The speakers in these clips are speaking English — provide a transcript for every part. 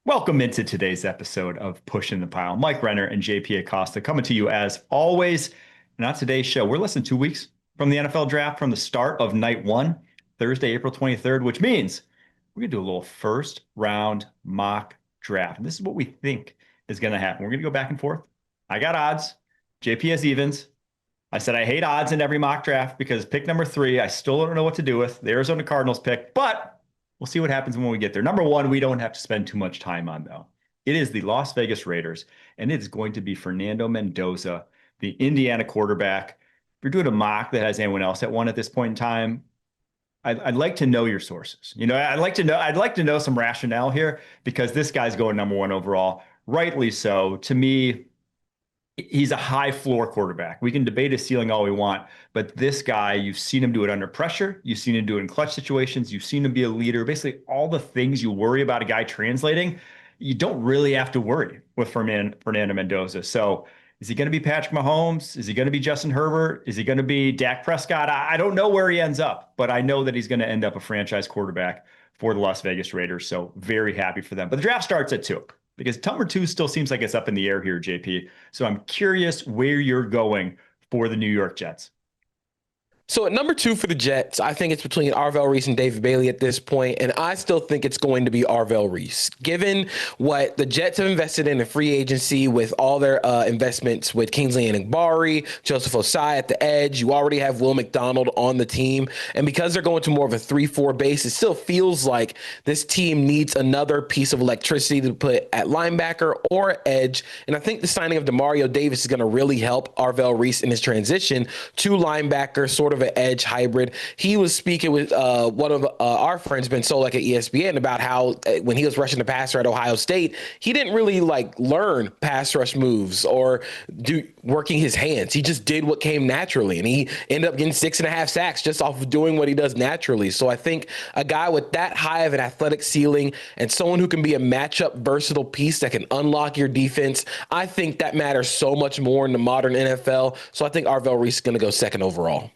Welcome into today's episode of Pushing the Pile. Mike Renner and JP Acosta coming to you as always. And on today's show, we're less than 2 weeks from the NFL draft, from the start of night one, Thursday, April 23rd, which means we're going to do a little first round mock draft. And this is what we think is going to happen. We're going to go back and forth. I got odds. JP has evens. I said I hate odds in every mock draft because pick number 3, I still don't know what to do with. The Arizona Cardinals pick, but we'll see what happens when we get there. Number 1, we don't have to spend too much time on, though. It is the Las Vegas Raiders, and it is going to be Fernando Mendoza, the Indiana quarterback. If you're doing a mock that has anyone else at 1 at this point in time, I'd like to know your sources. I'd like to know some rationale here because this guy's going number 1 overall, rightly so. To me, he's a high floor quarterback. We can debate his ceiling all we want, but this guy, you've seen him do it under pressure. You've seen him do it in clutch situations. You've seen him be a leader. Basically, all the things you worry about a guy translating, you don't really have to worry with Fernando Mendoza. So is he going to be Patrick Mahomes? Is he going to be Justin Herbert? Is he going to be Dak Prescott? I don't know where he ends up, but I know that he's going to end up a franchise quarterback for the Las Vegas Raiders. So very happy for them. But the draft starts at 2. Because number 2 still seems like it's up in the air here, JP. So I'm curious where you're going for the New York Jets. So at number 2 for the Jets, I think it's between Arvell Reese and David Bailey at this point, and I still think it's going to be Arvell Reese. Given what the Jets have invested in free agency with all their investments with Kingsley Enagbari, Joseph Osai at the edge, you already have Will McDonald on the team, and because they're going to more of a 3-4 base, it still feels like this team needs another piece of electricity to put at linebacker or edge, and I think the signing of Demario Davis is going to really help Arvell Reese in his transition to linebacker, sort of an edge hybrid. He was speaking with one of our friends, Ben Solak at ESPN, about how when he was rushing the passer at Ohio State, he didn't really learn pass rush moves or do working his hands. He just did what came naturally, and he ended up getting 6.5 sacks just off of doing what he does naturally. So I think a guy with that high of an athletic ceiling and someone who can be a matchup versatile piece that can unlock your defense, I think that matters so much more in the modern NFL. So I think Arvell Reese is going to go 2nd overall.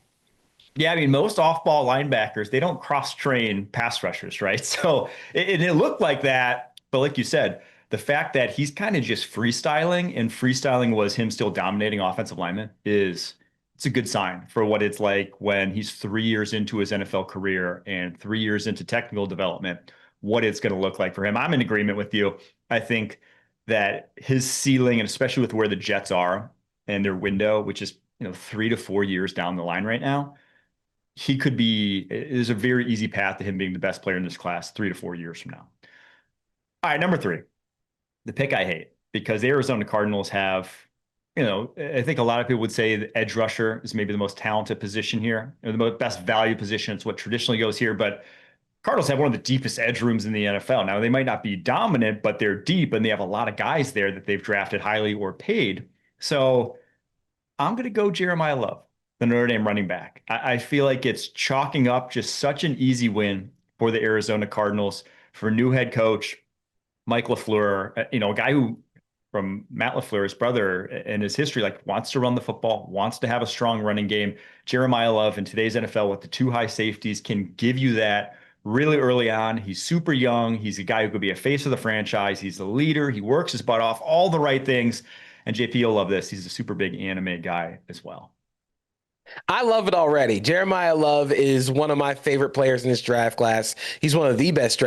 Yeah, I mean, most off-ball linebackers, they don't cross-train pass rushers, right? So it looked like that, but like you said, the fact that he's kind of just freestyling, and freestyling was him still dominating offensive linemen, it's a good sign for what it's like when he's 3 years into his NFL career and 3 years into technical development, what it's going to look like for him. I'm in agreement with you. I think that his ceiling, and especially with where the Jets are and their window, which is 3 to 4 years down the line right now, there's a very easy path to him being the best player in this class 3 to 4 years from now. All right, number 3, the pick I hate, because the Arizona Cardinals have, I think a lot of people would say the edge rusher is maybe the most talented position here, the best value position. It's what traditionally goes here, but Cardinals have one of the deepest edge rooms in the NFL. Now, they might not be dominant, but they're deep, and they have a lot of guys there that they've drafted highly or paid. So I'm going to go Jeremiah Love, the Notre Dame running back. I feel like it's chalking up just such an easy win for the Arizona Cardinals, for new head coach Mike LaFleur, a guy who, from Matt LaFleur, his brother, and his history, wants to run the football, wants to have a strong running game. Jeremiah Love in today's NFL with the 2 high safeties can give you that really early on. He's super young. He's a guy who could be a face of the franchise. He's the leader. He works his butt off, all the right things. And JP will love this. He's a super big anime guy as well. I love it already. Jeremiah Love is one of my favorite players in this draft class. He's one of the best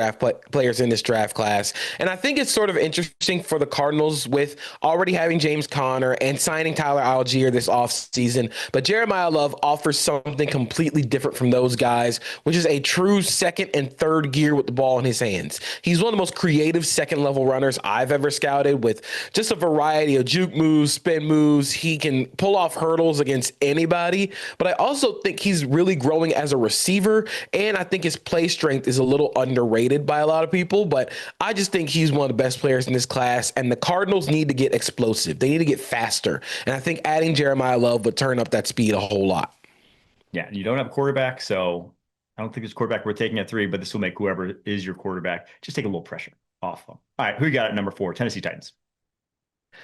players in this draft class. And I think it's sort of interesting for the Cardinals with already having James Conner and signing Tyler Algier this offseason. But Jeremiah Love offers something completely different from those guys, which is a true 2nd and 3rd gear with the ball in his hands. He's one of the most creative 2nd-level runners I've ever scouted, with just a variety of juke moves, spin moves. He can pull off hurdles against anybody. But I also think he's really growing as a receiver, and I think his play strength is a little underrated by a lot of people, but I just think he's one of the best players in this class, and the Cardinals need to get explosive. They need to get faster, and I think adding Jeremiah Love would turn up that speed a whole lot. Yeah, you don't have a quarterback, so I don't think this quarterback we're taking at 3, but this will make whoever is your quarterback just take a little pressure off them. All right, who you got at number 4? Tennessee Titans.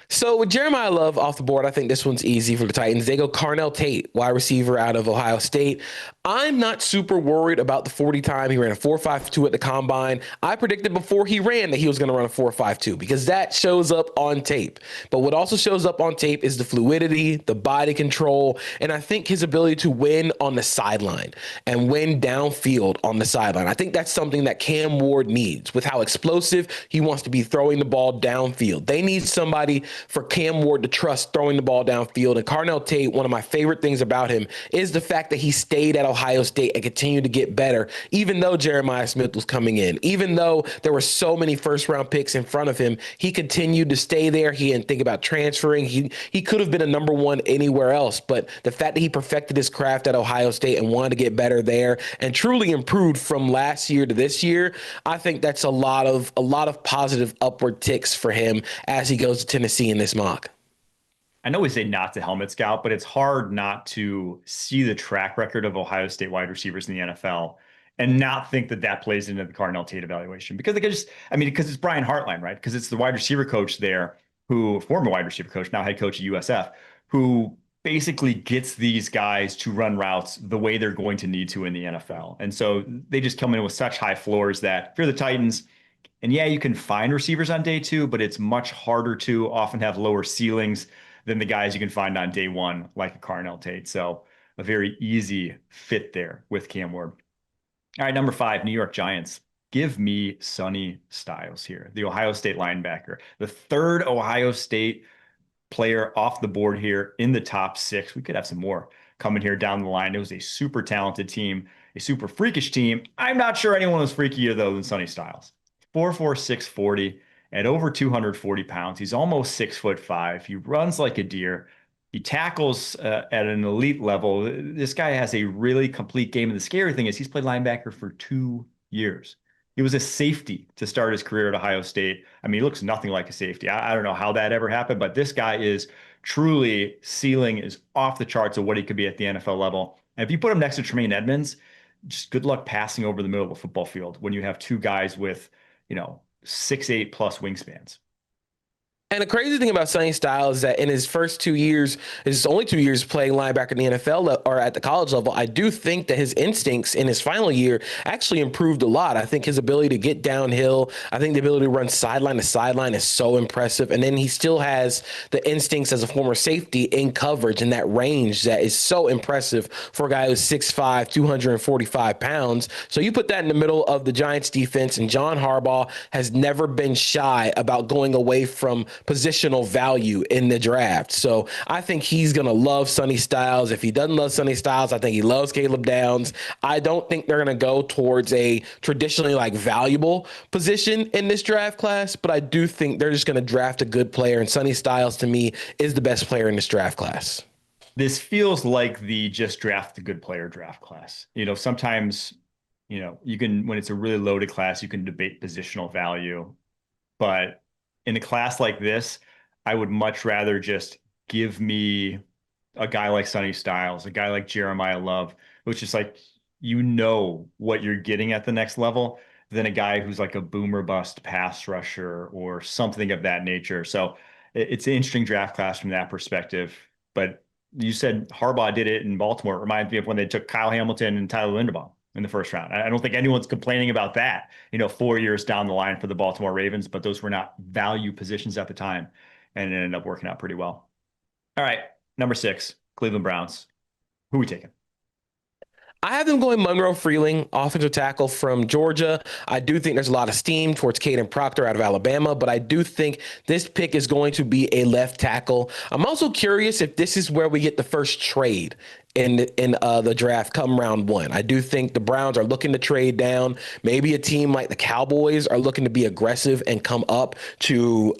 So with Jeremiah Love off the board, I think this one's easy for the Titans. They go Carnell Tate, wide receiver out of Ohio State. I'm not super worried about the 40 time. He ran a 4.52 at the combine. I predicted before he ran that he was going to run a 4.52 because that shows up on tape. But what also shows up on tape is the fluidity, the body control, and I think his ability to win on the sideline and win downfield on the sideline. I think that's something that Cam Ward needs with how explosive he wants to be throwing the ball downfield. They need somebody for Cam Ward to trust throwing the ball downfield. And Carnell Tate, one of my favorite things about him is the fact that he stayed at Ohio State and continued to get better, even though Jeremiah Smith was coming in, even though there were so many first-round picks in front of him, he continued to stay there. He didn't think about transferring. He could have been a number one anywhere else, but the fact that he perfected his craft at Ohio State and wanted to get better there and truly improved from last year to this year, I think that's a lot of positive upward ticks for him as he goes to Tennessee in this mock. I know we say not to helmet scout, but it's hard not to see the track record of Ohio State wide receivers in the NFL and not think that that plays into the Carnell Tate evaluation because because it's Brian Hartline, right? Because it's the wide receiver coach there former wide receiver coach, now head coach at USF, who basically gets these guys to run routes the way they're going to need to in the NFL. And so they just come in with such high floors that if you're the Titans, and yeah, you can find receivers on day two, but it's much harder to often have lower ceilings than the guys you can find on day one, like a Carnell Tate. So a very easy fit there with Cam Ward. All right, number 5, New York Giants. Give me Sonny Styles here, the Ohio State linebacker, the third Ohio State player off the board here in the top 6. We could have some more coming here down the line. It was a super talented team, a super freakish team. I'm not sure anyone was freakier, though, than Sonny Styles. 4'4", 640. At over 240 pounds, he's almost 6'5". He runs like a deer. He tackles at an elite level. This guy has a really complete game. And the scary thing is he's played linebacker for 2 years. He was a safety to start his career at Ohio State. I mean, he looks nothing like a safety. I don't know how that ever happened, but this guy is truly ceiling is off the charts of what he could be at the NFL level. And if you put him next to Tremaine Edmonds, just good luck passing over the middle of a football field when you have two guys with, 6'8" plus wingspans. And the crazy thing about Sonny Styles is that in his first 2 years, his only 2 years playing linebacker in the NFL or at the college level, I do think that his instincts in his final year actually improved a lot. I think his ability to get downhill, I think the ability to run sideline to sideline is so impressive. And then he still has the instincts as a former safety in coverage in that range that is so impressive for a guy who's 6'5", 245 pounds. So you put that in the middle of the Giants defense, and John Harbaugh has never been shy about going away from positional value in the draft. So I think he's going to love Sonny Styles. If he doesn't love Sonny Styles, I think he loves Caleb Downs. I don't think they're going to go towards a traditionally valuable position in this draft class, but I do think they're just going to draft a good player. And Sonny Styles, to me, is the best player in this draft class. This feels like the just draft the good player draft class. Sometimes, you can, when it's a really loaded class, you can debate positional value, but in a class like this, I would much rather just give me a guy like Sonny Styles, a guy like Jeremiah Love, which is what you're getting at the next level, than a guy who's like a boomer bust pass rusher or something of that nature. So it's an interesting draft class from that perspective. But you said Harbaugh did it in Baltimore. It reminds me of when they took Kyle Hamilton and Tyler Linderbaum in the first round. I don't think anyone's complaining about that, 4 years down the line for the Baltimore Ravens, but those were not value positions at the time, and it ended up working out pretty well. All right, number 6, Cleveland Browns. Who are we taking? I have them going Monroe Freeling, offensive tackle from Georgia. I do think there's a lot of steam towards Caden Proctor out of Alabama, but I do think this pick is going to be a left tackle. I'm also curious if this is where we get the first trade in the draft come round 1. I do think the Browns are looking to trade down. Maybe a team like the Cowboys are looking to be aggressive and come up to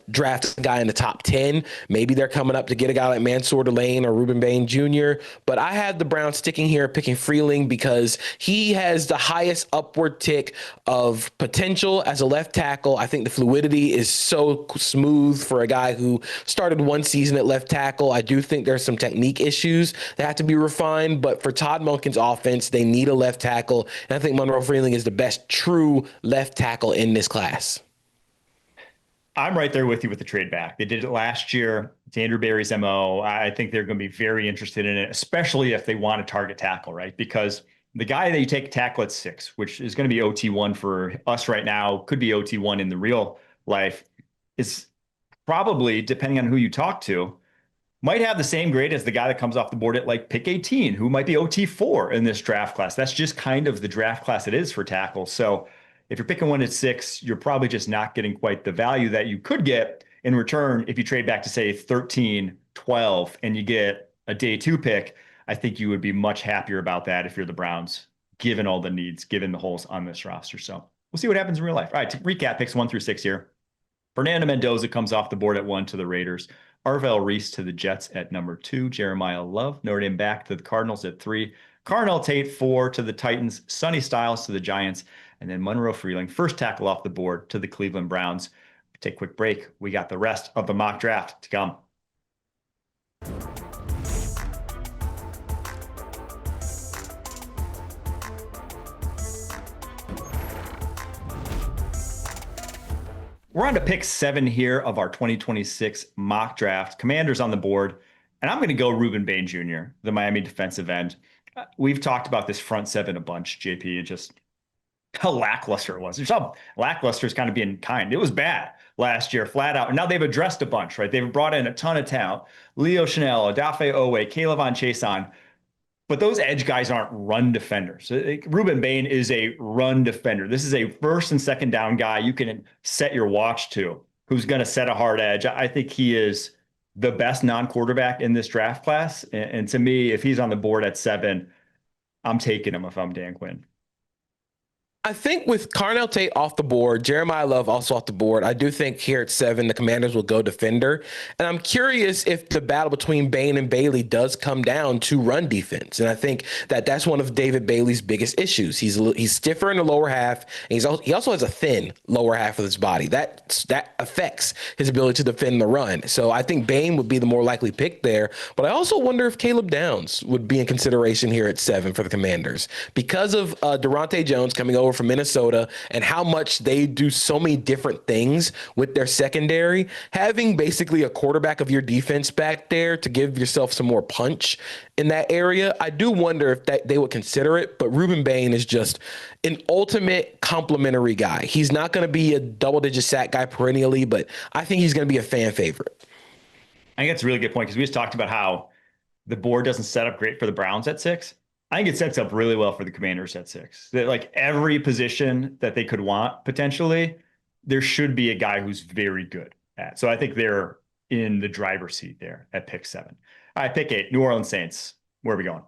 draft a guy in the top 10. Maybe they're coming up to get a guy like Mansour Delane or Ruben Bain Jr. But I have the Browns sticking here, picking Freeling because he has the highest upward tick of potential as a left tackle. I think the fluidity is so smooth for a guy who started one season at left tackle. I do think there's some technique issues that have to be refined, but for Todd Monken's offense, they need a left tackle, and I think Monroe Freeling is the best true left tackle in this class. I'm right there with you with the trade back. They did it last year. It's Andrew Berry's MO. I think they're going to be very interested in it, especially if they want to target tackle, right? Because the guy that you take tackle at 6, which is going to be OT1 for us right now, could be OT1 in the real life, is probably, depending on who you talk to, might have the same grade as the guy that comes off the board at like pick 18, who might be OT4 in this draft class. That's just kind of the draft class it is for tackles. So if you're picking one at 6, you're probably just not getting quite the value that you could get in return if you trade back to, say, 13, 12, and you get a day 2 pick. I think you would be much happier about that if you're the Browns, given all the needs, given the holes on this roster. So we'll see what happens in real life. All right, to recap picks 1 through 6 here. Fernando Mendoza comes off the board at 1 to the Raiders. Arvell Reese to the Jets at number 2. Jeremiah Love, Notre Dame back to the Cardinals at 3. Carnell Tate 4 to the Titans. Sonny Styles to the Giants. And then Monroe Freeling, first tackle off the board to the Cleveland Browns. Take a quick break. We got the rest of the mock draft to come. We're on to pick 7 here of our 2026 mock draft. Commanders on the board. And I'm going to go Ruben Bain Jr., the Miami defensive end. We've talked about this front 7 a bunch, JP, and just how lackluster it was. There's how lackluster is kind of being kind. It was bad last year, flat out. And now they've addressed a bunch, right? They've brought in a ton of talent. Leo Chanel, Adafe Owe, Caleb Chason. But those edge guys aren't run defenders. Ruben Bain is a run defender. This is a first and second down guy you can set your watch to, who's going to set a hard edge. I think he is the best non-quarterback in this draft class. And to me, if he's on the board at 7, I'm taking him if I'm Dan Quinn. I think with Carnell Tate off the board, Jeremiah Love also off the board, I do think here at 7, the Commanders will go defender. And I'm curious if the battle between Bain and Bailey does come down to run defense. And I think that that's one of David Bailey's biggest issues. He's stiffer in the lower half, and he also has a thin lower half of his body. That affects his ability to defend the run. So I think Bain would be the more likely pick there. But I also wonder if Caleb Downs would be in consideration here at 7 for the Commanders. Because of Durante Jones coming over from Minnesota and how much they do so many different things with their secondary, having basically a quarterback of your defense back there to give yourself some more punch in that area, I do wonder if they would consider it. But Ruben Bain is just an ultimate complimentary guy. He's not going to be a double-digit sack guy perennially, but I think he's going to be a fan favorite. I think that's a really good point, because we just talked about how the board doesn't set up great for the Browns at 6. I think it sets up really well for the Commanders at 6. That, like, every position that they could want potentially, there should be a guy who's very good at. So I think they're in the driver's seat there at pick 7. All right, pick 8, New Orleans Saints. Where are we going?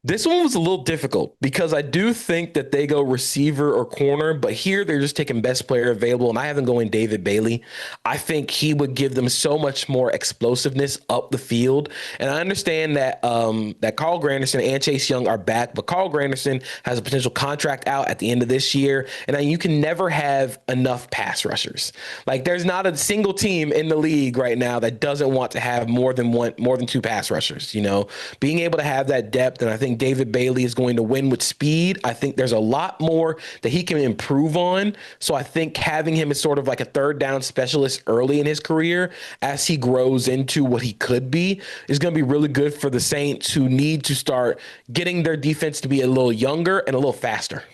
This one was a little difficult because I do think that they go receiver or corner, but here they're just taking best player available, and I have them going David Bailey. I think he would give them so much more explosiveness up the field. And I understand that that Carl Granderson and Chase Young are back, but Carl Granderson has a potential contract out at the end of this year, and you can never have enough pass rushers. Like, there's not a single team in the league right now that doesn't want to have more than 2 pass rushers. You know, being able to have that depth, and I think David Bailey is going to win with speed. I think there's a lot more that he can improve on. So I think having him as sort of like a third down specialist early in his career, as he grows into what he could be, is going to be really good for the Saints, who need to start getting their defense to be a little younger and a little faster.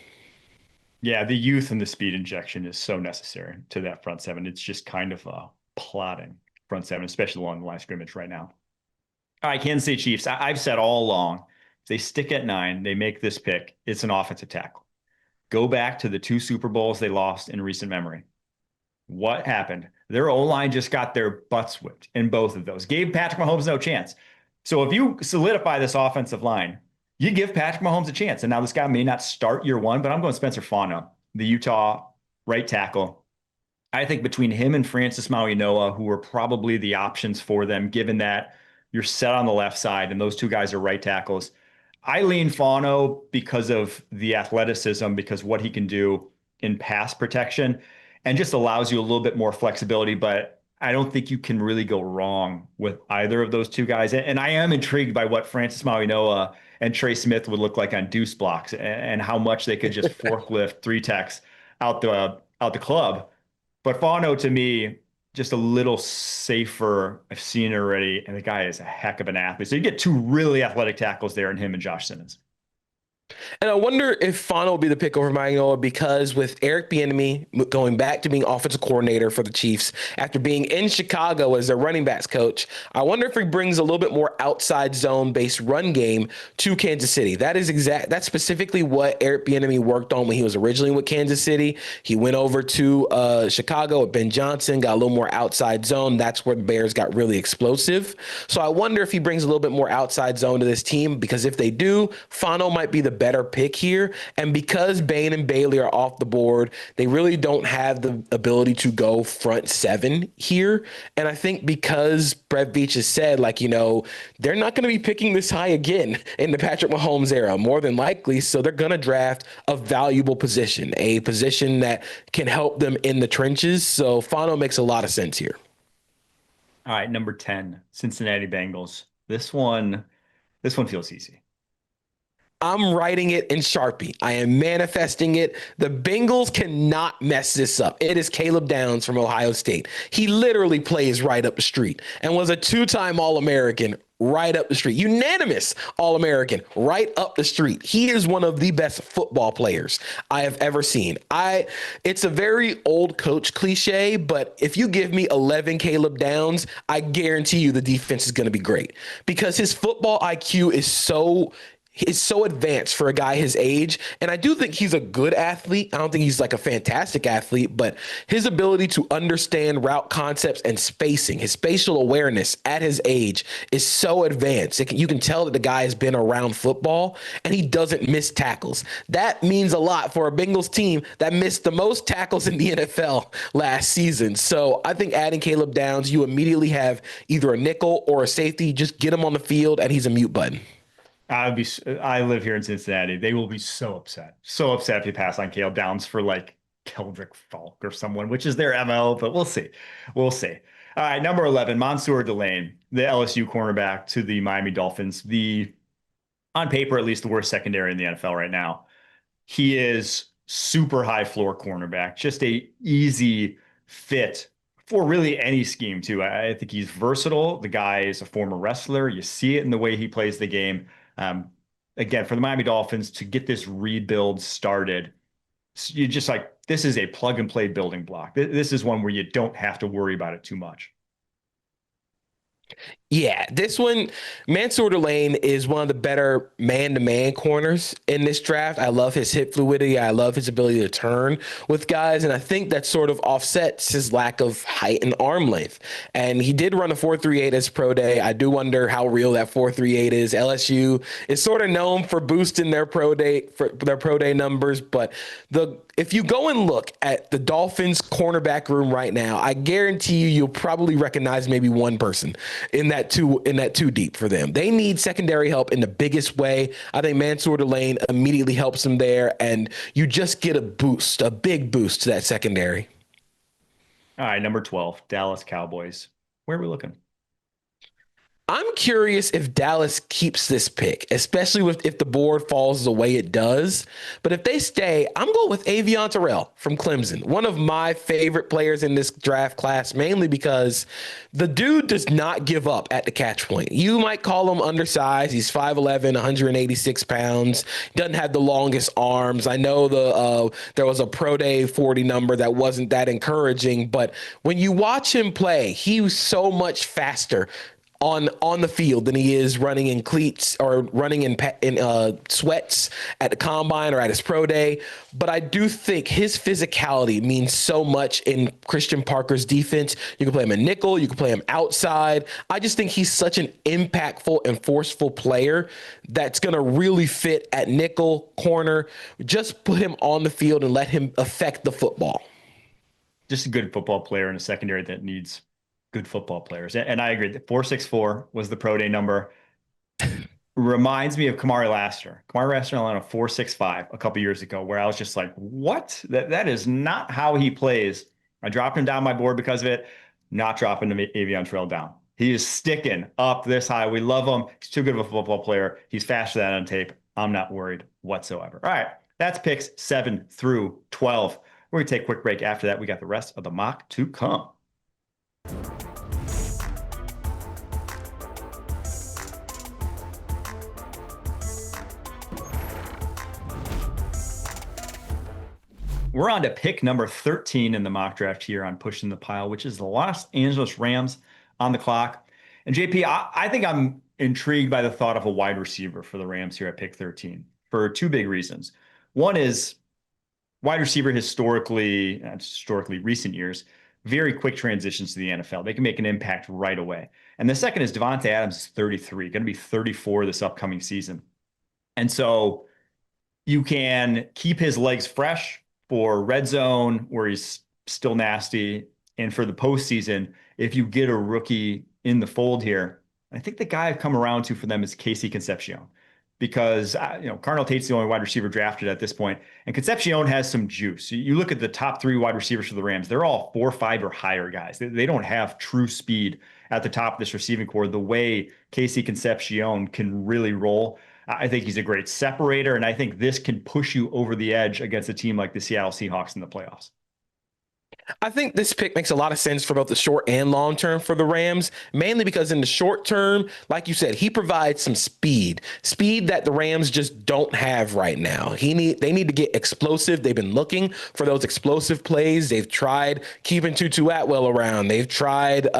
Yeah, the youth and the speed injection is so necessary to that front 7. It's just kind of a plotting front 7, especially along the line of scrimmage right now. All right, Kansas City Chiefs. I've said all along, if they stick at 9, they make this pick, it's an offensive tackle. Go back to the 2 Super Bowls they lost in recent memory. What happened? Their O-line just got their butts whipped in both of those. Gave Patrick Mahomes no chance. So if you solidify this offensive line, you give Patrick Mahomes a chance. And now this guy may not start year 1, but I'm going Spencer Fano, the Utah right tackle. I think between him and Francis Mauigoa, who are probably the options for them, given that you're set on the left side and those 2 guys are right tackles, I lean Fano because of the athleticism, because what he can do in pass protection, and just allows you a little bit more flexibility. But I don't think you can really go wrong with either of those 2 guys. And I am intrigued by what Francis Mauigoa and Trey Smith would look like on deuce blocks, and how much they could just forklift 3 techs out the club. But Fano, to me, just a little safer. I've seen it already, and the guy is a heck of an athlete. So you get two really athletic tackles there in him and Josh Simmons. And I wonder if Fano will be the pick over Magnola because with Eric Bieniemy going back to being offensive coordinator for the Chiefs after being in Chicago as their running backs coach, I wonder if he brings a little bit more outside zone based run game to Kansas City. That's specifically what Eric Bieniemy worked on when he was originally with Kansas City. He went over to Chicago with Ben Johnson, got a little more outside zone. That's where the Bears got really explosive. So I wonder if he brings a little bit more outside zone to this team, because if they do, Fano might be the better pick here. And because Bain and Bailey are off the board, they really don't have the ability to go front seven here. And I think because Brett Veach has said, they're not going to be picking this high again in the Patrick Mahomes era, more than likely. So they're going to draft a valuable position, a position that can help them in the trenches. So Fano makes a lot of sense here. All right, number 10, Cincinnati Bengals. This one feels easy. I'm writing it in Sharpie. I am manifesting it. The Bengals cannot mess this up. It is Caleb Downs from Ohio State. He literally plays right up the street and was a two-time All-American right up the street. Unanimous All-American right up the street. He is one of the best football players I have ever seen. It's a very old coach cliche, but if you give me 11 Caleb Downs, I guarantee you the defense is going to be great because his football IQ is so advanced for a guy his age. And I do think he's a good athlete. I don't think he's like a fantastic athlete, but his ability to understand route concepts and spacing, his spatial awareness at his age is so advanced. You can tell that the guy has been around football and he doesn't miss tackles. That means a lot for a Bengals team that missed the most tackles in the NFL last season. So I think adding Caleb Downs, you immediately have either a nickel or a safety. Just get him on the field and he's a mute button. I live here in Cincinnati. They will be so upset if you pass on Caleb Downs for like Keldrick Falk or someone, which is their MO, but we'll see. All right, number 11, Mansour Delane, the LSU cornerback to the Miami Dolphins. On paper, at least the worst secondary in the NFL right now. He is super high floor cornerback, just a easy fit for really any scheme too. I think he's versatile. The guy is a former wrestler. You see it in the way he plays the game. Again, for the Miami Dolphins to get this rebuild started, you just this is a plug and play building block. This is one where you don't have to worry about it too much. Yeah, this one, Mansour Delane is one of the better man-to-man corners in this draft. I love his hip fluidity. I love his ability to turn with guys, and I think that sort of offsets his lack of height and arm length. And he did run a 4.38 as pro day. I do wonder how real that 4.38 is. LSU is sort of known for boosting their pro day numbers, but if you go and look at the Dolphins cornerback room right now, I guarantee you'll probably recognize maybe one person in that two deep for them. They need secondary help in the biggest way. I think Mansour Delane immediately helps them there, and you just get a big boost to that secondary. All right, number 12, Dallas Cowboys. Where are we looking? I'm curious if Dallas keeps this pick, especially if the board falls the way it does. But if they stay, I'm going with Avion Terrell from Clemson, one of my favorite players in this draft class, mainly because the dude does not give up at the catch point. You might call him undersized. He's 5'11", 186 pounds, doesn't have the longest arms. I know there was a pro day 40 number that wasn't that encouraging, but when you watch him play, he was so much faster on the field than he is running in cleats or running in sweats at the combine or at his pro day. But I do think his physicality means so much in Christian Parker's defense. You can play him in nickel. You can play him outside. I just think he's such an impactful and forceful player that's going to really fit at nickel, corner. Just put him on the field and let him affect the football. Just a good football player in a secondary that needs good football players. And I agree that 4.64 was the pro day number. Reminds me of Kamari Lassiter. Kamari Lassiter on a 4.65 a couple years ago, where I was just like, what? That is not how he plays. I dropped him down my board because of it. Not dropping Avion Terrell down. He is sticking up this high. We love him. He's too good of a football player. He's faster than on tape. I'm not worried whatsoever. All right. That's picks 7 through 12. We're going to take a quick break. After that, we got the rest of the mock to come. We're on to pick number 13 in the mock draft here on Pushing the Pile, which is the Los Angeles Rams on the clock. And JP, I think I'm intrigued by the thought of a wide receiver for the Rams here at pick 13 for two big reasons. One is wide receiver historically, recent years, very quick transitions to the NFL. They can make an impact right away. And the second is Devontae Adams is 33, going to be 34 this upcoming season. And so you can keep his legs fresh for red zone where he's still nasty. And for the postseason, if you get a rookie in the fold here, I think the guy I've come around to for them is Casey Concepcion, because Cardinal Tate's the only wide receiver drafted at this point, and Concepcion has some juice. You look at the top three wide receivers for the Rams; they're all 4.5 or higher guys. They don't have true speed at the top of this receiving core the way Casey Concepcion can really roll. I think he's a great separator, and I think this can push you over the edge against a team like the Seattle Seahawks in the playoffs. I think this pick makes a lot of sense for both the short and long term for the Rams, mainly because in the short term, like you said, he provides some speed that the Rams just don't have right now. They need to get explosive. They've been looking for those explosive plays. They've tried keeping Tutu Atwell around. They've tried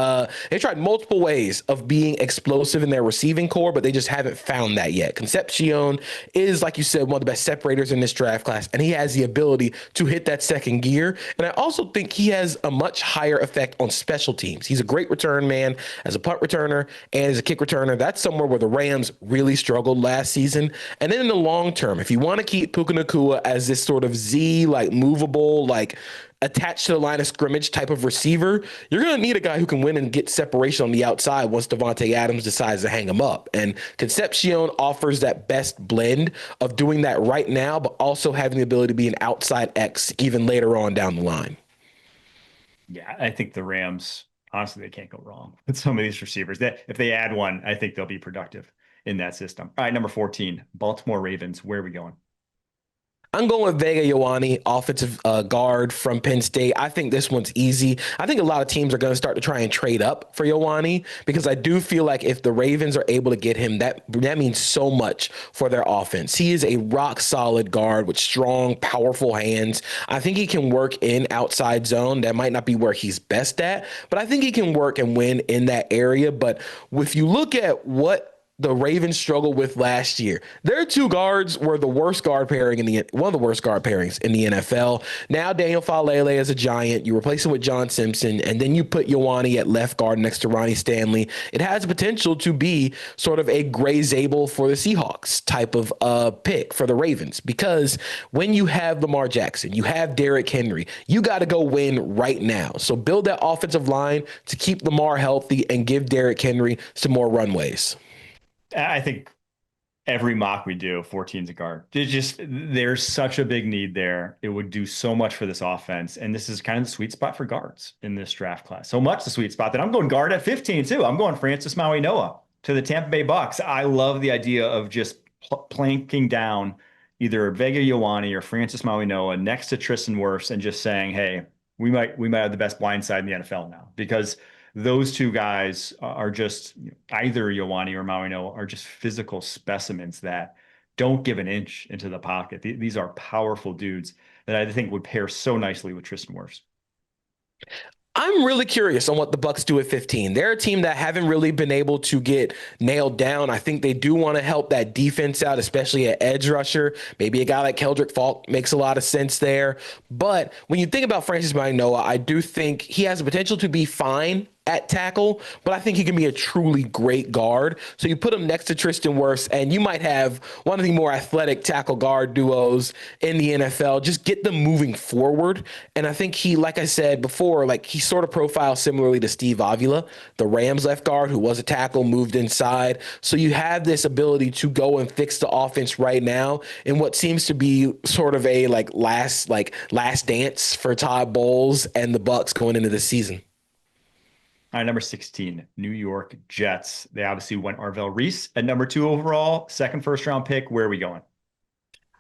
multiple ways of being explosive in their receiving core, but they just haven't found that yet. Concepcion is, like you said, one of the best separators in this draft class, and he has the ability to hit that second gear. And I also think he has a much higher effect on special teams. He's a great return man as a punt returner and as a kick returner. That's somewhere where the Rams really struggled last season. And then in the long term, if you want to keep Puka Nacua as this sort of movable, attached to the line of scrimmage type of receiver, you're going to need a guy who can win and get separation on the outside once Devontae Adams decides to hang him up. And Concepcion offers that best blend of doing that right now, but also having the ability to be an outside X even later on down the line. Yeah, I think the Rams, honestly, they can't go wrong with some of these receivers. If they add one, I think they'll be productive in that system. All right, number 14, Baltimore Ravens. Where are we going? I'm going with Vega Ioane, offensive guard from Penn State. I think this one's easy. I think a lot of teams are going to start to try and trade up for Ioane, because I do feel like if the Ravens are able to get him, that means so much for their offense. He is a rock solid guard with strong, powerful hands. I think he can work in outside zone. That might not be where he's best at, but I think he can work and win in that area. But if you look at what the Ravens struggled with last year, their two guards were the worst guard pairing one of the worst guard pairings in the NFL. Now Daniel Falele is a giant. You replace him with John Simpson, and then you put Ioane at left guard next to Ronnie Stanley. It has the potential to be sort of a Gray Zabel for the Seahawks type of pick for the Ravens, because when you have Lamar Jackson, you have Derrick Henry, you got to go win right now. So build that offensive line to keep Lamar healthy and give Derrick Henry some more runways. I think every mock we do, 14's a guard. There's such a big need there. It would do so much for this offense. And this is kind of the sweet spot for guards in this draft class. So much the sweet spot that I'm going guard at 15 too. I'm going Francis Maui-Noa to the Tampa Bay Bucks. I love the idea of just planking down either Vega Ioane or Francis Maui-Noa next to Tristan Wirfs and just saying, hey, we might have the best blind side in the NFL now, because those two guys are just, either Ioane or Maui-Noa are just physical specimens that don't give an inch into the pocket. These are powerful dudes that I think would pair so nicely with Tristan Wirfs. I'm really curious on what the Bucks do at 15. They're a team that haven't really been able to get nailed down. I think they do want to help that defense out, especially at edge rusher. Maybe a guy like Keldrick Falk makes a lot of sense there. But when you think about Francis Maui-Noa, I do think he has the potential to be fine at tackle, but I think he can be a truly great guard. So you put him next to Tristan Wirfs, and you might have one of the more athletic tackle guard duos in the NFL. Just get them moving forward. And I think he, like I said before, he sort of profiles similarly to Steve Avila, the Rams left guard who was a tackle, moved inside. So you have this ability to go and fix the offense right now in what seems to be sort of a last dance for Todd Bowles and the Bucks going into this season. All right, number 16, New York Jets. They obviously went Arvell Reese at number 2 overall, second first-round pick. Where are we going?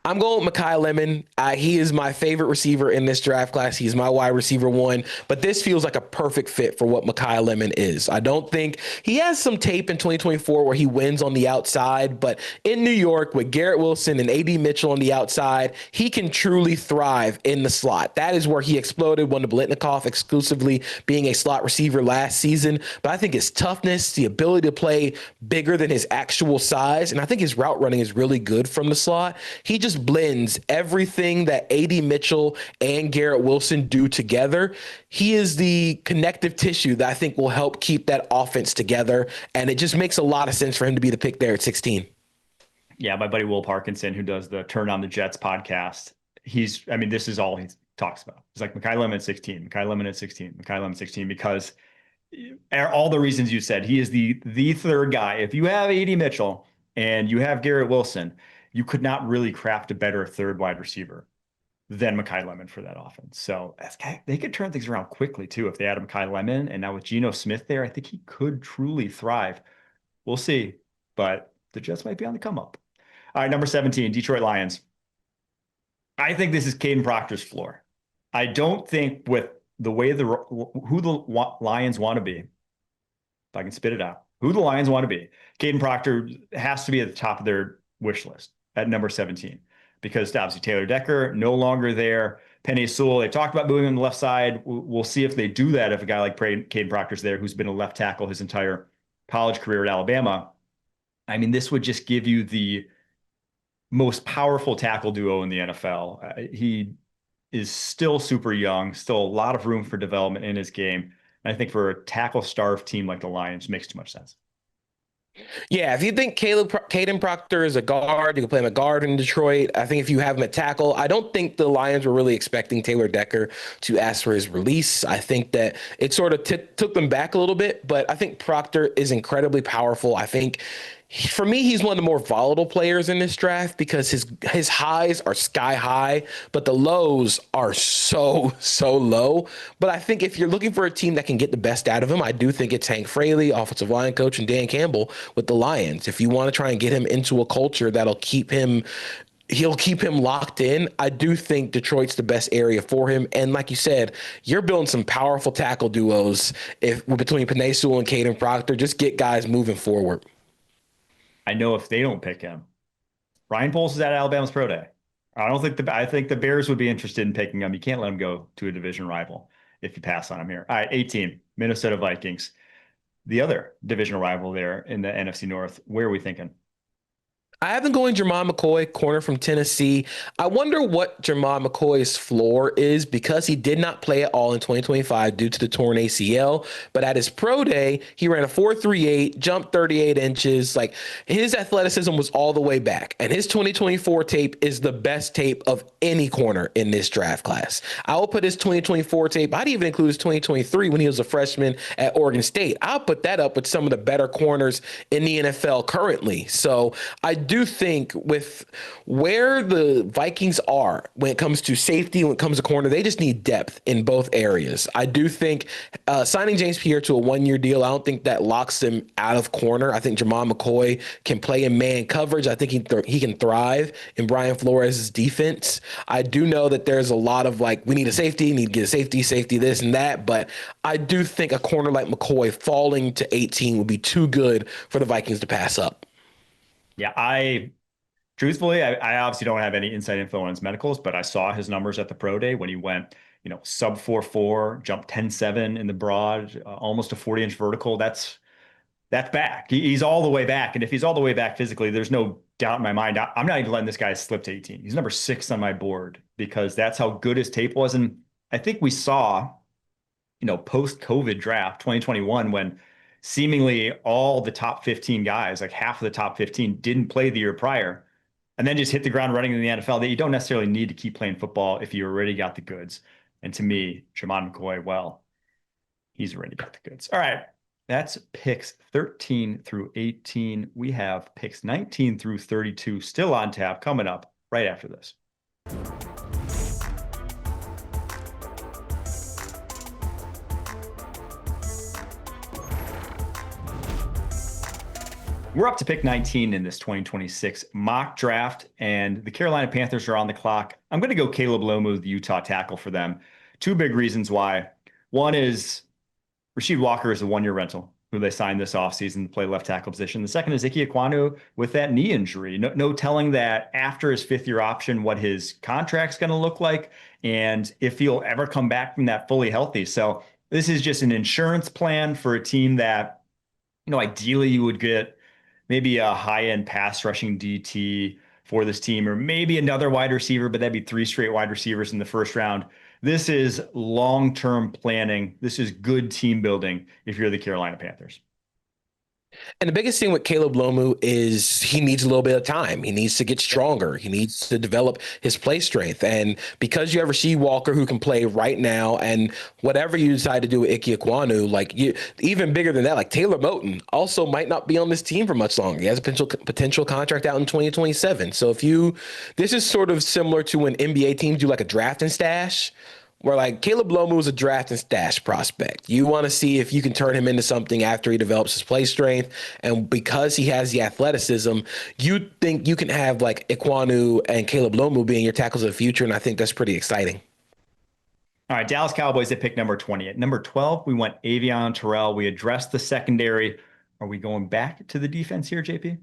I'm going with Mekhi Lemon. He is my favorite receiver in this draft class. He's my wide receiver one, but this feels like a perfect fit for what Mekhi Lemon is. I don't think he has some tape in 2024 where he wins on the outside, but in New York with Garrett Wilson and A.D. Mitchell on the outside, he can truly thrive in the slot. That is where he exploded, won the Blitnikoff exclusively being a slot receiver last season. But I think his toughness, the ability to play bigger than his actual size, and I think his route running is really good from the slot. He just blends everything that A.D. Mitchell and Garrett Wilson do together. He is the connective tissue that I think will help keep that offense together, and it just makes a lot of sense for him to be the pick there at 16. Yeah, my buddy Will Parkinson, who does the Turn on the Jets podcast, this is all he talks about. He's like, Mekhi Lemon at 16, Mekhi Lemon at 16, Mekhi Lemon at 16, because all the reasons you said, he is the third guy. If you have A.D. Mitchell and you have Garrett Wilson, you could not really craft a better third wide receiver than Mekhi Lemon for that offense. So they could turn things around quickly too. If they add Mekhi Lemon and now with Geno Smith there, I think he could truly thrive. We'll see, but the Jets might be on the come up. All right, number 17, Detroit Lions. I think this is Caden Proctor's floor. I don't think with the way who the Lions want to be, if I can spit it out, who the Lions want to be, Caden Proctor has to be at the top of their wish list at number 17, because obviously Taylor Decker no longer there. Penei Sewell, they talked about moving on the left side. We'll see if they do that if a guy like Caden Proctor's there, who's been a left tackle his entire college career at Alabama. I mean, this would just give you the most powerful tackle duo in the NFL. He is still super young, still a lot of room for development in his game. And I think for a tackle-starved team like the Lions, makes too much sense. Yeah, if you think Caden Proctor is a guard, you can play him a guard in Detroit. I think if you have him at tackle, I don't think the Lions were really expecting Taylor Decker to ask for his release. I think that it sort of took them back a little bit, but I think Proctor is incredibly powerful. I think for me, he's one of the more volatile players in this draft because his highs are sky high, but the lows are so low. But I think if you're looking for a team that can get the best out of him, I do think it's Hank Fraley, offensive line coach, and Dan Campbell with the Lions. If you want to try and get him into a culture that'll keep him locked in, I do think Detroit's the best area for him. And like you said, you're building some powerful tackle duos between Penei Sewell and Caden Proctor. Just get guys moving forward. I know if they don't pick him, Ryan Poles is at Alabama's pro day. I think the Bears would be interested in picking him. You can't let him go to a division rival if you pass on him here. All right, 18, Minnesota Vikings. The other divisional rival there in the NFC North. Where are we thinking? I have been going Jermon McCoy, corner from Tennessee. I wonder what Jermon McCoy's floor is because he did not play at all in 2025 due to the torn ACL. But at his pro day, he ran a 4.38, jumped 38 inches. Like, his athleticism was all the way back. And his 2024 tape is the best tape of any corner in this draft class. I will put his 2024 tape. I'd even include his 2023 when he was a freshman at Oregon State. I'll put that up with some of the better corners in the NFL currently. So I do think with where the Vikings are when it comes to safety, when it comes to corner, they just need depth in both areas. I do think signing James Pierre to a one-year deal, I don't think that locks them out of corner. I think Jermon McCoy can play in man coverage. I think he can thrive in Brian Flores' defense. I do know that there's a lot of we need a safety, need to get a safety, this and that. But I do think a corner like McCoy falling to 18 would be too good for the Vikings to pass up. Yeah, I obviously don't have any inside info on his medicals, but I saw his numbers at the pro day when he went, sub 4.4, jumped 10.7 in the broad, almost a 40-inch vertical. That's back. He's all the way back. And if he's all the way back physically, there's no doubt in my mind. I'm not even letting this guy slip to 18. He's number 6 on my board because that's how good his tape was. And I think we saw, post-COVID draft 2021 when seemingly all the top 15 guys, like half of the top 15, didn't play the year prior and then just hit the ground running in the NFL, that you don't necessarily need to keep playing football if you already got the goods. And to me, Jermon McCoy, he's already got the goods. All right, that's picks 13 through 18. We have picks 19 through 32 still on tap coming up right after this. We're up to pick 19 in this 2026 mock draft, and the Carolina Panthers are on the clock. I'm going to go Caleb Lomu, the Utah tackle, for them. Two big reasons why. One is Rasheed Walker is a one-year rental who they signed this offseason to play left tackle position. The second is Ike Ekwonu with that knee injury. No telling that after his fifth-year option what his contract's going to look like and if he'll ever come back from that fully healthy. So this is just an insurance plan for a team that, ideally you would get maybe a high-end pass rushing DT for this team, or maybe another wide receiver, but that'd be three straight wide receivers in the first round. This is long-term planning. This is good team building if you're the Carolina Panthers. And the biggest thing with Caleb Lomu is he needs a little bit of time. He needs to get stronger. He needs to develop his play strength. And because you have Rasheed Walker who can play right now, and whatever you decide to do with Ike Ekwonu, even bigger than that, like Taylor Moton also might not be on this team for much longer. He has a potential contract out in 2027. So this is sort of similar to when NBA teams do like a draft and stash, where like Caleb Lomu is a draft and stash prospect. You want to see if you can turn him into something after he develops his play strength. And because he has the athleticism, you think you can have like Ekwonu and Caleb Lomu being your tackles of the future. And I think that's pretty exciting. All right, Dallas Cowboys at pick number 20. At number 12, we went Avion Terrell. We addressed the secondary. Are we going back to the defense here, JP?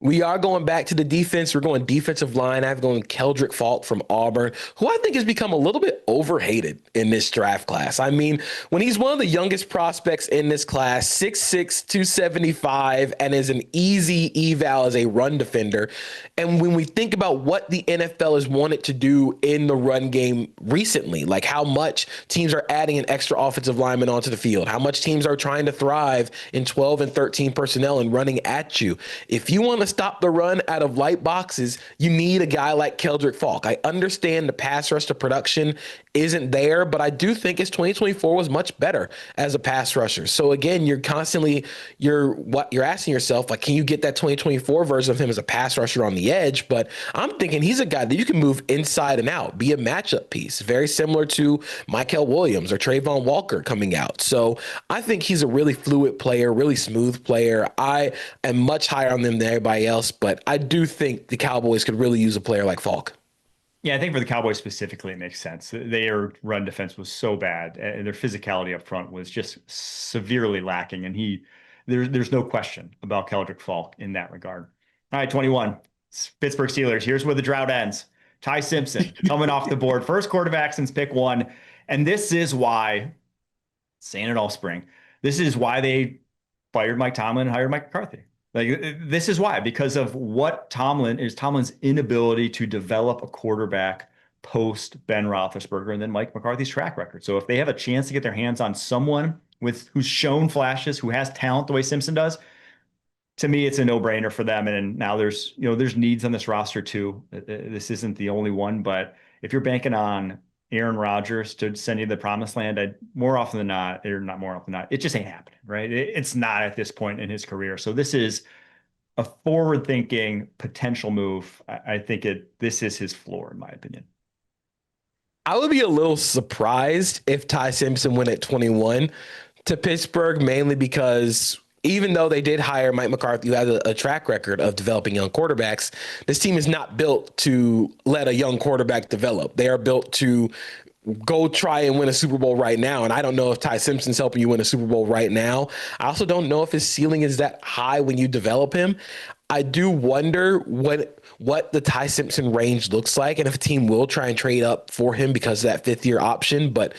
We are going back to the defense. We're going defensive line. I've gone Keldrick Falk from Auburn, who I think has become a little bit overhated in this draft class. I mean, when he's one of the youngest prospects in this class, 6'6", 275, and is an easy eval as a run defender. And when we think about what the NFL has wanted to do in the run game recently, like how much teams are adding an extra offensive lineman onto the field, how much teams are trying to thrive in 12 and 13 personnel and running at you. If you want to stop the run out of light boxes, you need a guy like Keldrick Falk. I understand the pass rush to production isn't there, but I do think his 2024 was much better as a pass rusher. So again, you're asking yourself, like, can you get that 2024 version of him as a pass rusher on the edge? But I'm thinking he's a guy that you can move inside and out, be a matchup piece, very similar to Mykel Williams or Trayvon Walker coming out. So I think he's a really fluid player, really smooth player. I am much higher on them than everybody else, but I do think the Cowboys could really use a player like Falk. Yeah, I think for the Cowboys specifically, it makes sense. Their run defense was so bad, and their physicality up front was just severely lacking. And there's no question about Keldrick Falk in that regard. All right, 21, Pittsburgh Steelers. Here's where the drought ends. Ty Simpson coming off the board, first quarterback since pick 1. And this is why, saying it all spring, this is why they fired Mike Tomlin and hired Mike McCarthy. Like, this is why, because of what Tomlin's inability to develop a quarterback post Ben Roethlisberger and then Mike McCarthy's track record. So if they have a chance to get their hands on someone who's shown flashes, who has talent the way Simpson does, to me, it's a no-brainer for them. And now there's needs on this roster too. This isn't the only one, but if you're banking on Aaron Rodgers to send you to the promised land, more often than not, or not more often than not, it just ain't happening, right? It's not at this point in his career. So this is a forward-thinking potential move. I think this is his floor, in my opinion. I would be a little surprised if Ty Simpson went at 21 to Pittsburgh, mainly because even though they did hire Mike McCarthy, who has a track record of developing young quarterbacks, this team is not built to let a young quarterback develop. They are built to go try and win a Super Bowl right now. And I don't know if Ty Simpson's helping you win a Super Bowl right now. I also don't know if his ceiling is that high when you develop him. I do wonder what the Ty Simpson range looks like and if a team will try and trade up for him because of that fifth-year option. But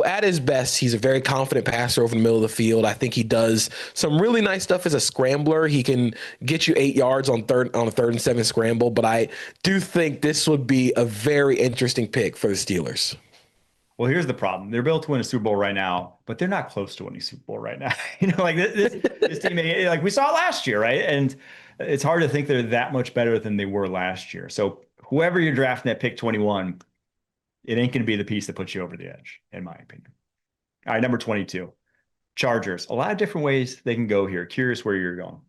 at his best, he's a very confident passer over the middle of the field. I think he does some really nice stuff as a scrambler. He can get you 8 yards on a 3rd and 7 scramble. But I do think this would be a very interesting pick for the Steelers. Well, here's the problem. They're built to win a Super Bowl right now, but they're not close to winning a Super Bowl right now. Like this team, like we saw last year, right? And it's hard to think they're that much better than they were last year. So whoever you're drafting at pick 21, it ain't going to be the piece that puts you over the edge, in my opinion. All right, number 22, Chargers. A lot of different ways they can go here. Curious where you're going.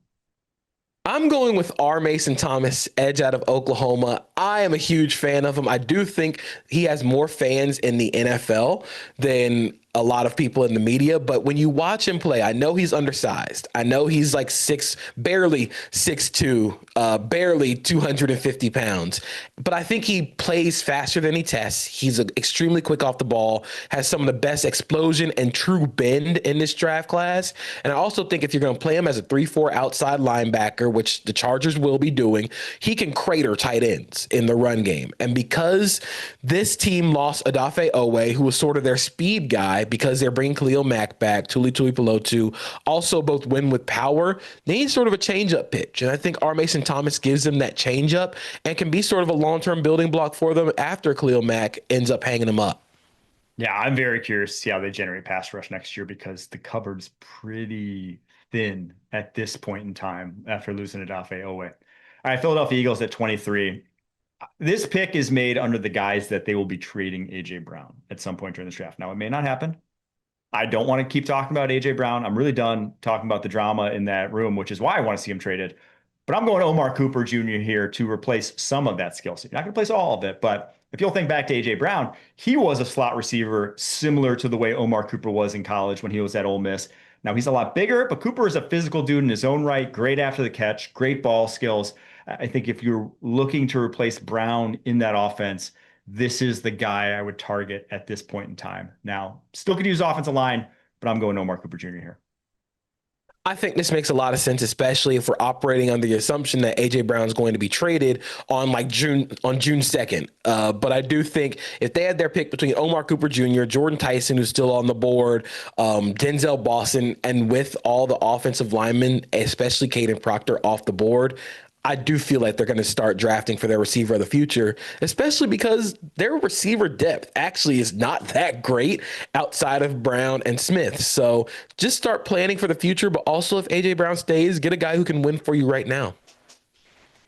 I'm going with R. Mason Thomas, edge out of Oklahoma. I am a huge fan of him. I do think he has more fans in the NFL than a lot of people in the media, but when you watch him play, I know he's undersized. I know he's like barely 6'2", barely 250 pounds, but I think he plays faster than he tests. He's extremely quick off the ball, has some of the best explosion and true bend in this draft class. And I also think if you're going to play him as a 3-4 outside linebacker, which the Chargers will be doing, he can crater tight ends in the run game. And because this team lost Odafe Owe, who was sort of their speed guy, because they're bringing Khalil Mack back, Tuli Tuipulotu, also both win with power, they need sort of a change-up pitch. And I think R. Mason Thomas gives them that change-up and can be sort of a long-term building block for them after Khalil Mack ends up hanging them up. Yeah, I'm very curious to see how they generate pass rush next year because the cupboard's pretty thin at this point in time after losing Odafe Owe. All right, Philadelphia Eagles at 23. This pick is made under the guise that they will be trading A.J. Brown at some point during this draft. Now, it may not happen. I don't want to keep talking about A.J. Brown. I'm really done talking about the drama in that room, which is why I want to see him traded. But I'm going Omar Cooper Jr. here to replace some of that skill set. You're not going to replace all of it, but if you'll think back to A.J. Brown, he was a slot receiver similar to the way Omar Cooper was in college when he was at Ole Miss. Now, he's a lot bigger, but Cooper is a physical dude in his own right, great after the catch, great ball skills. I think if you're looking to replace Brown in that offense, this is the guy I would target at this point in time. Now, still could use offensive line, but I'm going Omar Cooper Jr. here. I think this makes a lot of sense, especially if we're operating under the assumption that A.J. Brown is going to be traded on June 2nd. But I do think if they had their pick between Omar Cooper Jr., Jordan Tyson, who's still on the board, Denzel Boston, and with all the offensive linemen, especially Caden Proctor, off the board, I do feel like they're going to start drafting for their receiver of the future, especially because their receiver depth actually is not that great outside of Brown and Smith. So just start planning for the future, but also if A.J. Brown stays, get a guy who can win for you right now.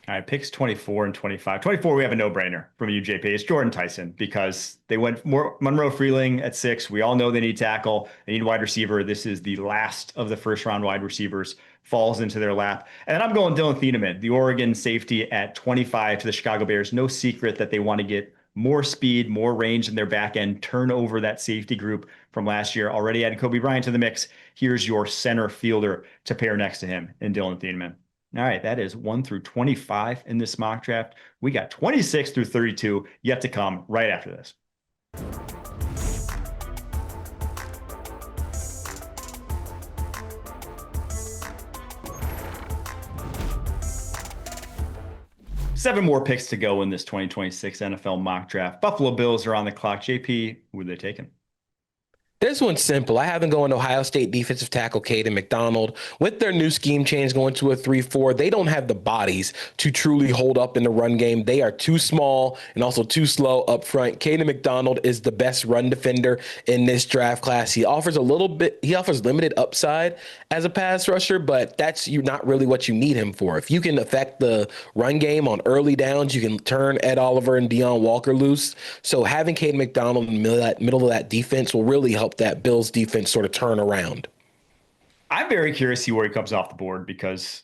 All right, picks 24 and 25. 24, we have a no-brainer from you, JP. It's Jordan Tyson because they went more Monroe Freeling at 6. We all know they need tackle. They need wide receiver. This is the last of the first-round wide receivers. Falls into their lap. And then I'm going Dylan Thieneman, the Oregon safety at 25 to the Chicago Bears. No secret that they want to get more speed, more range in their back end, turn over that safety group from last year. Already added Kobe Bryant to the mix. Here's your center fielder to pair next to him in Dylan Thieneman. All right, that is 1 through 25 in this mock draft. We got 26 through 32 yet to come right after this. Seven more picks to go in this 2026 NFL mock draft. Buffalo Bills are on the clock. JP, who are they taking? This one's simple. I have them going Ohio State defensive tackle Caden McDonald. With their new scheme change going to a 3-4, they don't have the bodies to truly hold up in the run game. They are too small and also too slow up front. Caden McDonald is the best run defender in this draft class. He offers limited upside as a pass rusher, but that's not really what you need him for. If you can affect the run game on early downs, you can turn Ed Oliver and Deion Walker loose. So having Caden McDonald in the middle of that defense will really help that Bills defense sort of turn around. I'm very curious to see where he comes off the board because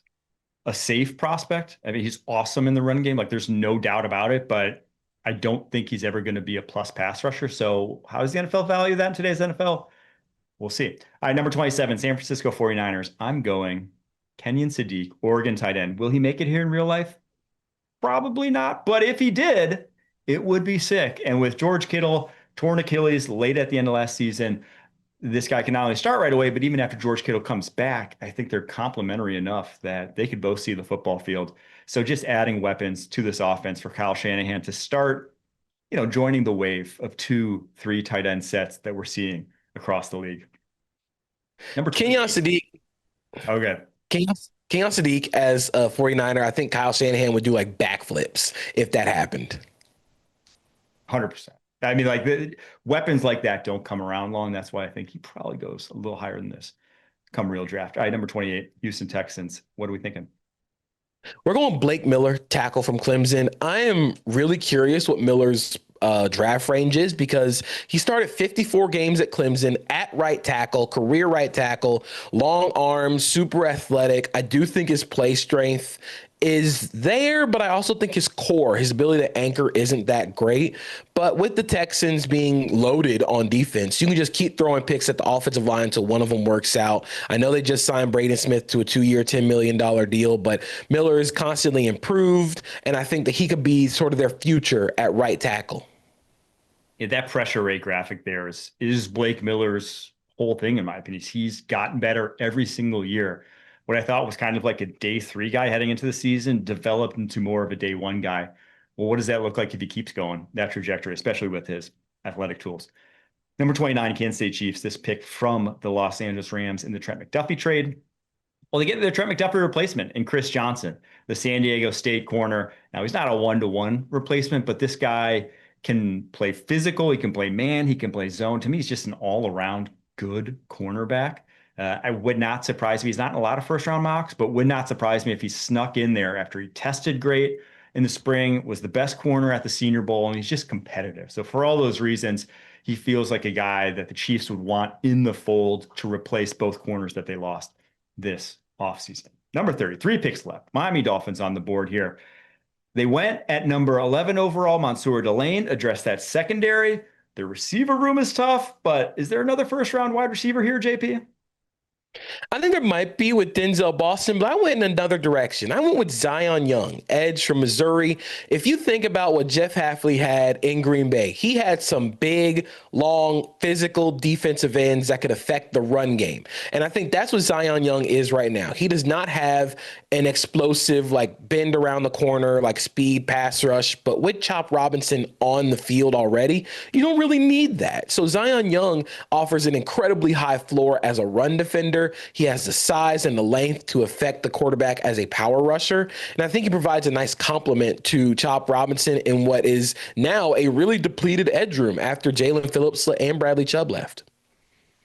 a safe prospect, I mean, he's awesome in the run game. Like there's no doubt about it, but I don't think he's ever going to be a plus pass rusher. So how does the NFL value that in today's NFL? We'll see. All right, number 27, San Francisco 49ers. I'm going Kenyon Sadiq, Oregon tight end. Will he make it here in real life? Probably not. But if he did, it would be sick. And with George Kittle, torn Achilles late at the end of last season, this guy can not only start right away, but even after George Kittle comes back, I think they're complementary enough that they could both see the football field. So just adding weapons to this offense for Kyle Shanahan to start, joining the wave of 2-3 tight end sets that we're seeing across the league. Number Kenyon Sadiq. Okay. Kenyon Sadiq as a 49er, I think Kyle Shanahan would do like backflips if that happened. 100%. I mean, like the weapons like that don't come around long. That's why I think he probably goes a little higher than this come real draft. All right, number 28, Houston Texans. What are we thinking? We're going Blake Miller, tackle from Clemson. I am really curious what Miller's draft range is because he started 54 games at Clemson at right tackle, career right tackle, long arms, super athletic. I do think his play strength is there, but I also think his core, his ability to anchor isn't that great. But with the Texans being loaded on defense, you can just keep throwing picks at the offensive line until one of them works out. I know they just signed Braden Smith to a 2-year, $10 million deal, but Miller is constantly improved, and I think that he could be sort of their future at right tackle. Yeah, that pressure rate graphic there is Blake Miller's whole thing, in my opinion. He's gotten better every single year. What I thought was kind of like a day 3 guy heading into the season developed into more of a day 1 guy. Well, what does that look like if he keeps going that trajectory, especially with his athletic tools? Number 29, Kansas City Chiefs, this pick from the Los Angeles Rams in the Trent McDuffie trade. Well, they get their Trent McDuffie replacement in Chris Johnson, the San Diego State corner. Now, he's not a 1-to-1 replacement, but this guy can play physical. He can play man. He can play zone. To me, he's just an all-around good cornerback. I would not surprise me. He's not in a lot of first-round mocks, but would not surprise me if he snuck in there after he tested great in the spring, was the best corner at the Senior Bowl, and he's just competitive. So for all those reasons, he feels like a guy that the Chiefs would want in the fold to replace both corners that they lost this offseason. Number 30, 3 picks left. Miami Dolphins on the board here. They went at number 11 overall. Mansour Delane addressed that secondary. The receiver room is tough, but is there another first-round wide receiver here, JP? I think there might be with Denzel Boston, but I went in another direction. I went with Zion Young, edge from Missouri. If you think about what Jeff Hafley had in Green Bay, he had some big, long, physical defensive ends that could affect the run game. And I think that's what Zion Young is right now. He does not have an explosive, like bend around the corner, like speed pass rush, but with Chop Robinson on the field already, you don't really need that. So Zion Young offers an incredibly high floor as a run defender. He has the size and the length to affect the quarterback as a power rusher. And I think he provides a nice complement to Chop Robinson in what is now a really depleted edge room after Jalen Phillips and Bradley Chubb left.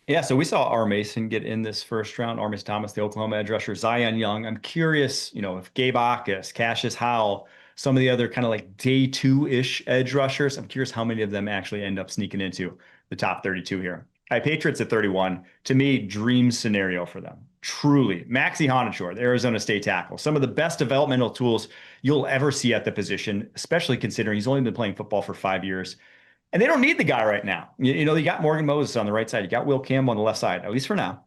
Yeah, so we saw R. Mason get in this first round, R. Mason Thomas, the Oklahoma edge rusher, Zion Young. I'm curious, if Gabe Akis, Cassius Howell, some of the other kind of like day 2-ish edge rushers, I'm curious how many of them actually end up sneaking into the top 32 here. Patriots at 31, to me, dream scenario for them. Truly. Maxie Honachor, the Arizona State tackle. Some of the best developmental tools you'll ever see at the position, especially considering he's only been playing football for 5 years. And they don't need the guy right now. You got Morgan Moses on the right side. You got Will Campbell on the left side, at least for now.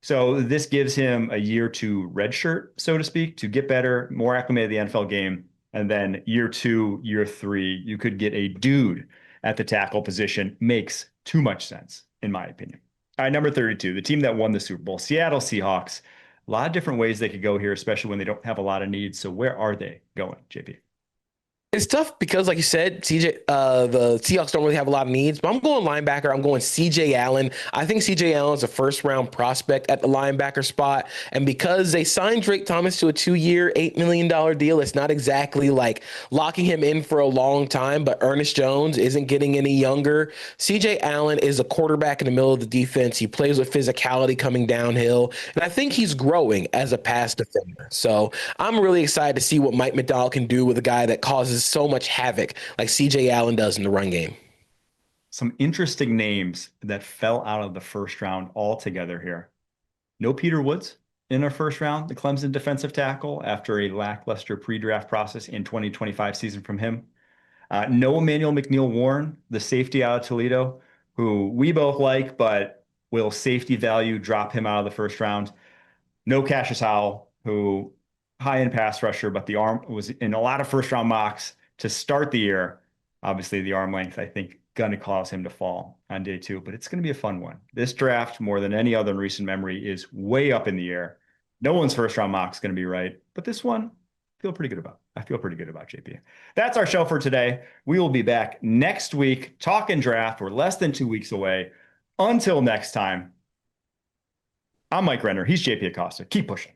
So this gives him a year to redshirt, so to speak, to get better, more acclimated to the NFL game. And then year 2, year 3, you could get a dude at the tackle position. Makes too much sense, in my opinion. All right, number 32, the team that won the Super Bowl, Seattle Seahawks. A lot of different ways they could go here, especially when they don't have a lot of needs. So where are they going, JP? It's tough because, like you said, the Seahawks don't really have a lot of needs, but I'm going linebacker. I'm going CJ Allen. I think CJ Allen is a first-round prospect at the linebacker spot. And because they signed Drake Thomas to a 2-year, $8 million deal, it's not exactly like locking him in for a long time, but Ernest Jones isn't getting any younger. CJ Allen is a quarterback in the middle of the defense. He plays with physicality coming downhill, and I think he's growing as a pass defender. So I'm really excited to see what Mike McDonald can do with a guy that causes so much havoc like CJ Allen does in the run game. Some interesting names that fell out of the first round altogether here. No Peter Woods in our first round, the Clemson defensive tackle, after a lackluster pre-draft process in 2025 season from him. No Emmanuel McNeil-Warren, the safety out of Toledo, who we both like, but will safety value drop him out of the first round. No Cassius Howell, who high-end pass rusher, but the arm was in a lot of first-round mocks to start the year. Obviously, the arm length, I think, going to cause him to fall on day 2, but it's going to be a fun one. This draft, more than any other in recent memory, is way up in the air. No one's first-round mock is going to be right, but this one, I feel pretty good about, JP. That's our show for today. We will be back next week talking draft. We're less than 2 weeks away. Until next time, I'm Mike Renner. He's JP Acosta. Keep pushing.